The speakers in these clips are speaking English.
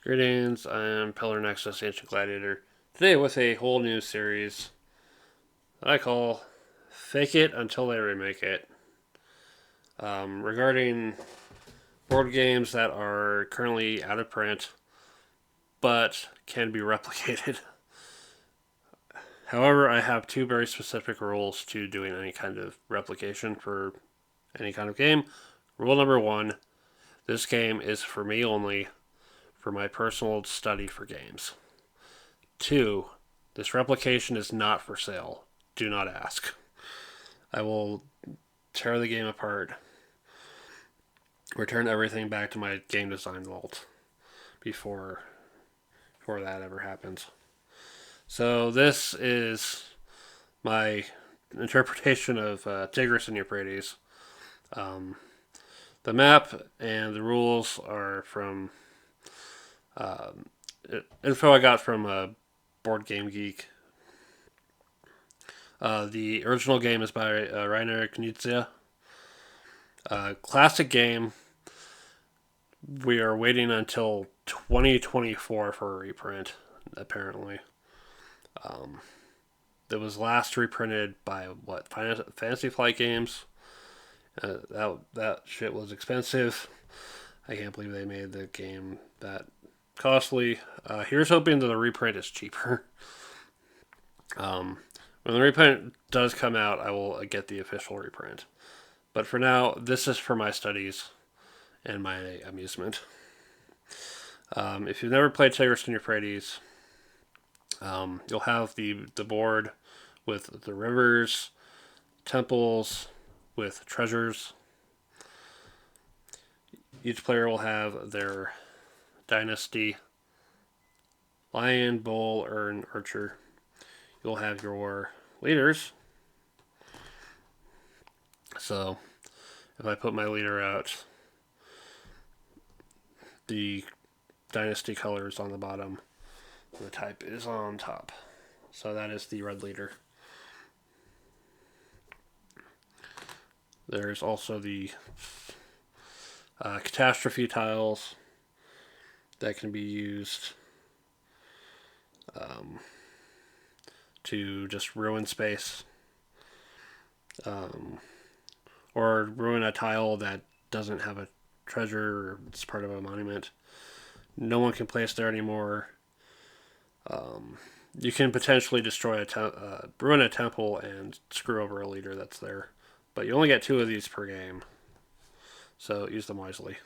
Greetings, I'm Pillar Nexus Ancient Gladiator. Today with a whole new series that I call Fake It Until They Remake It. Regarding board games that are currently out of print but can be replicated. However, I have two very specific rules to doing any kind of replication for any kind of game. Rule number one, this game is for me only, for my personal study for games. Two, this replication is not for sale. Do not ask. I will tear the game apart, return everything back to my game design vault before that ever happens. So this is my interpretation of Tigris and Euphrates. The map and the rules are from info I got from BoardGameGeek. The original game is by Reiner Knizia. Classic game. We are waiting until 2024 for a reprint, apparently. It was last reprinted by Fantasy Flight Games. That shit was expensive. I can't believe they made the game that costly. Here's hoping that the reprint is cheaper. When the reprint does come out, I will get the official reprint. But for now, this is for my studies and my amusement. If you've never played Tigris and Euphrates, you'll have the board with the rivers, temples, with treasures. Each player will have their dynasty: lion, bull, urn, archer. You'll have your leaders. So if I put my leader out, the dynasty color is on the bottom, the type is on top. So that is the red leader. There's also the catastrophe tiles that can be used to just ruin space, or ruin a tile that doesn't have a treasure or it's part of a monument. No one can place there anymore. You can potentially destroy ruin a temple and screw over a leader that's there, but you only get 2 of these per game, so use them wisely.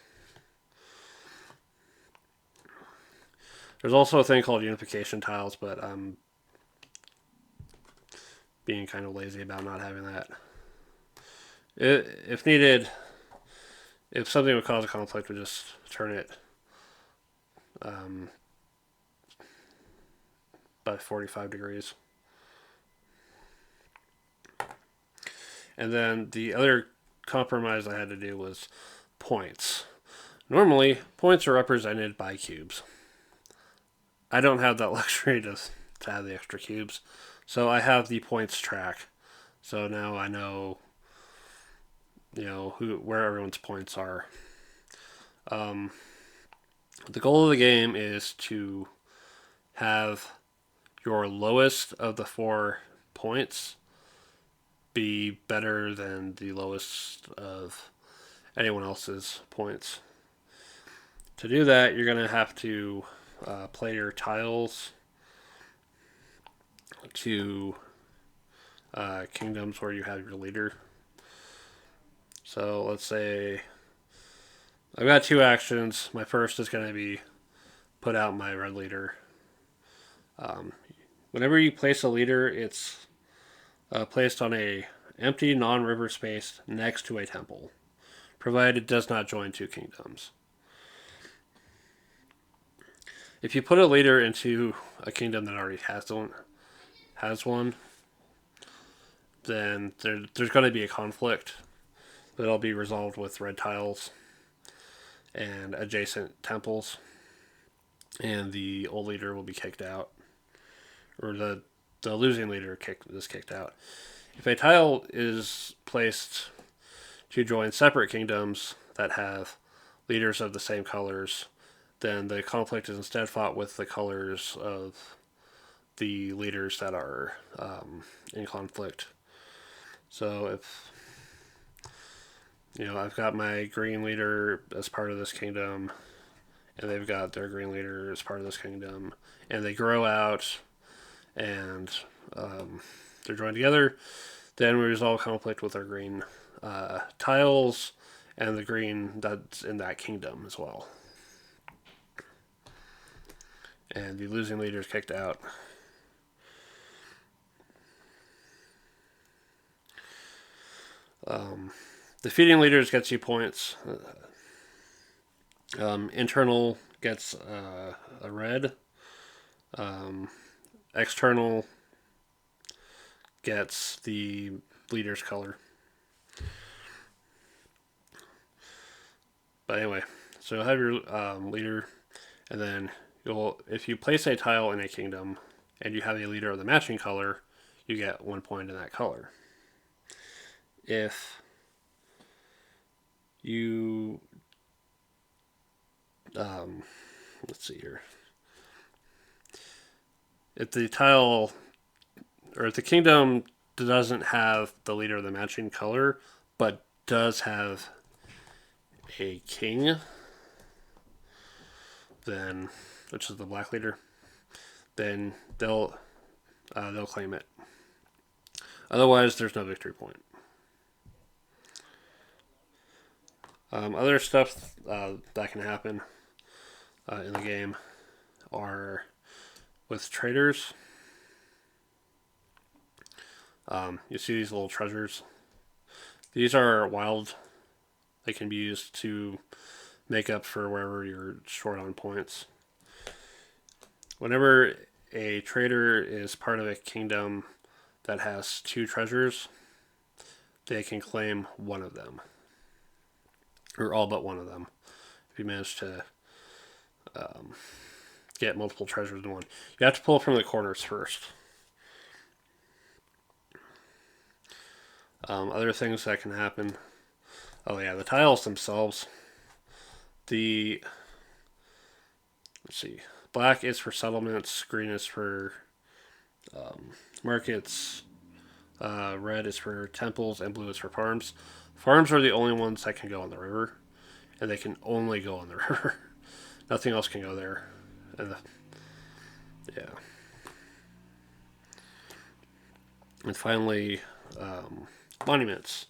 There's also a thing called unification tiles, but I'm being kind of lazy about not having that. If needed, if something would cause a conflict, we just turn it by 45 degrees. And then the other compromise I had to do was points. Normally, points are represented by cubes. I don't have that luxury to have the extra cubes, so I have the points track. So now I know, where everyone's points are. The goal of the game is to have your lowest of the 4 points be better than the lowest of anyone else's points. To do that, you're going to have to play your tiles to kingdoms where you have your leader. So let's say I've got 2 actions. My first is going to be put out my red leader. Whenever you place a leader, it's placed on a empty non-river space next to a temple, provided it does not join 2 kingdoms. If you put a leader into a kingdom that already has one, then there's going to be a conflict that'll be resolved with red tiles and adjacent temples, and the old leader will be kicked out, or the losing leader is kicked out. If a tile is placed to join separate kingdoms that have leaders of the same colors, then the conflict is instead fought with the colors of the leaders that are in conflict. So if I've got my green leader as part of this kingdom, and they've got their green leader as part of this kingdom, and they grow out, and they're joined together, then we resolve conflict with our green tiles and the green that's in that kingdom as well. And the losing leader is kicked out. Defeating leaders gets you points. Internal gets a red. External gets the leader's color. But anyway, so you'll have your leader, and then if you place a tile in a kingdom and you have a leader of the matching color, you get 1 point in that color. If you let's see here. If the tile or if the kingdom doesn't have the leader of the matching color, but does have a king, then which is the black leader, then they'll claim it. Otherwise, there's no victory point. Other stuff that can happen in the game are with traders. You see these little treasures. These are wild. They can be used to make up for wherever you're short on points. Whenever a trader is part of a kingdom that has 2 treasures, they can claim one of them. Or all but one of them. If you manage to get multiple treasures in one. You have to pull from the corners first. Other things that can happen. Oh yeah, the tiles themselves. Let's see. Black is for settlements. Green is for markets. Red is for temples, and blue is for farms. Farms are the only ones that can go on the river, and they can only go on the river. Nothing else can go there. Yeah. And finally, monuments.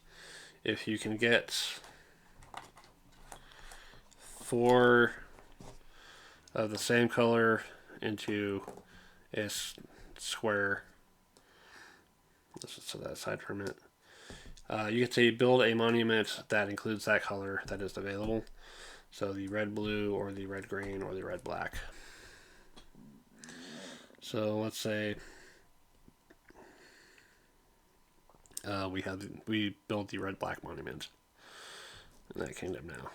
If you can get 4 of the same color into a square, let's just set that aside for a minute. You get to build a monument that includes that color that is available. So the red blue or the red green or the red black. So let's say we build the red black monument in that kingdom now.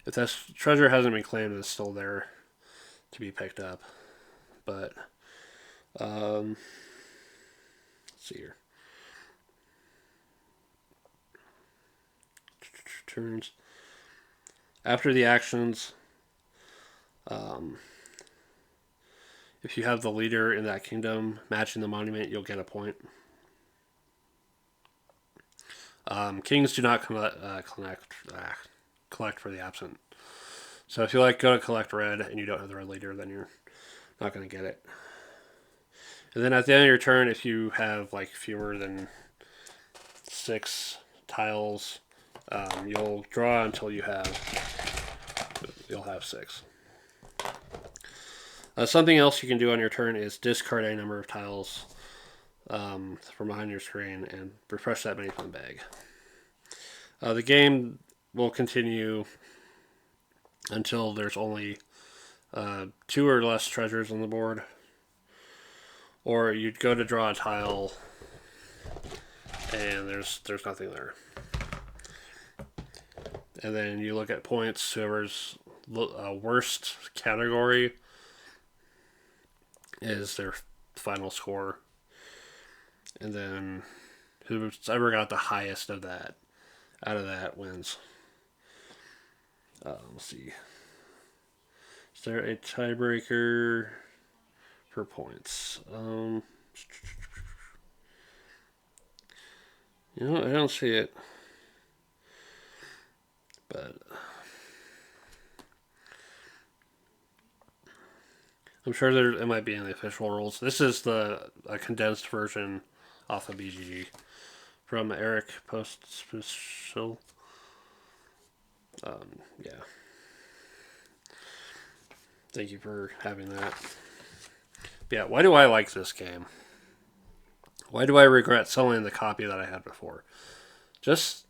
If that treasure hasn't been claimed, it's still there to be picked up. But let's see here. Turns. After the actions, if you have the leader in that kingdom matching the monument, you'll get a point. Kings do not collect for the absent. So if you go to collect red and you don't have the red leader, then you're not going to get it. And then at the end of your turn, if you have fewer than 6 tiles, you'll draw until you'll have 6. Something else you can do on your turn is discard a number of tiles from behind your screen and refresh that many from the bag. The game will continue until there's only 2 or less treasures on the board, or you'd go to draw a tile and there's nothing there. And then you look at points. Whoever's worst category is their final score. And then who's ever got the highest of that out of that wins. Let's see. Is there a tiebreaker for points? I don't see it. But I'm sure it might be in the official rules. This is a condensed version off of BGG from Eric Postspecial. Yeah. Thank you for having that. But yeah, why do I like this game? Why do I regret selling the copy that I had before? Just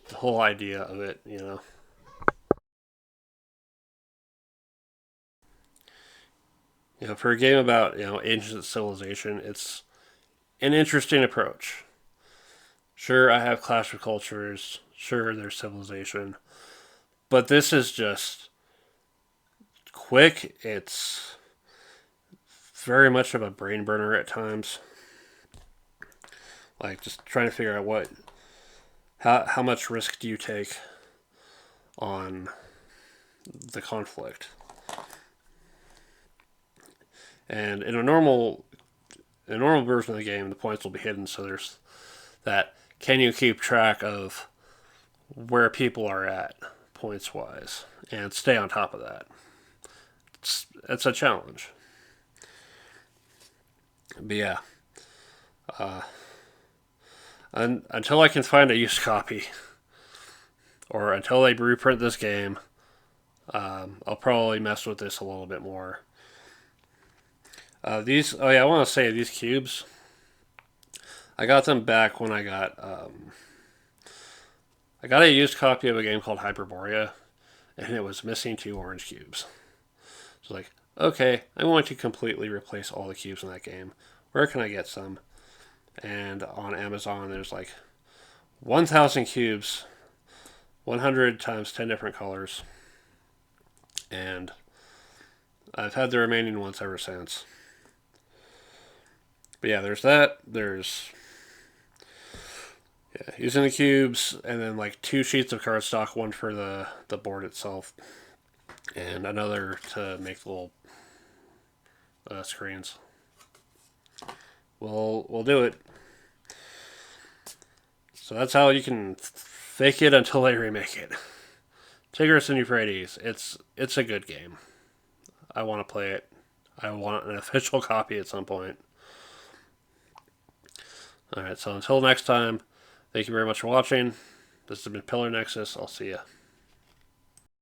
the whole idea of it, for a game about, ancient civilization, it's an interesting approach. Sure, I have Clash of Cultures. Sure, there's civilization. But this is just quick. It's very much of a brain burner at times. Like, just trying to figure out how much risk do you take on the conflict. And in a normal version of the game, the points will be hidden, so there's that. Can you keep track of where people are at points wise and stay on top of that? It's a challenge. But yeah, until I can find a used copy, or until they reprint this game, I'll probably mess with this a little bit more. I want to say these cubes, I got them back when I got a used copy of a game called Hyperborea, and it was missing 2 orange cubes. So like, okay, I want to completely replace all the cubes in that game. Where can I get some? And on Amazon, there's like 1,000 cubes, 100 times 10 different colors, and I've had the remaining ones ever since. But yeah, there's that. There's using the cubes, and then like 2 sheets of cardstock, one for the board itself, and another to make the little screens. We'll do it. So that's how you can fake it until they remake it. Tigris and Euphrates. It's a good game. I want to play it. I want an official copy at some point. Alright, so until next time, thank you very much for watching. This has been Pillar Nexus. I'll see ya.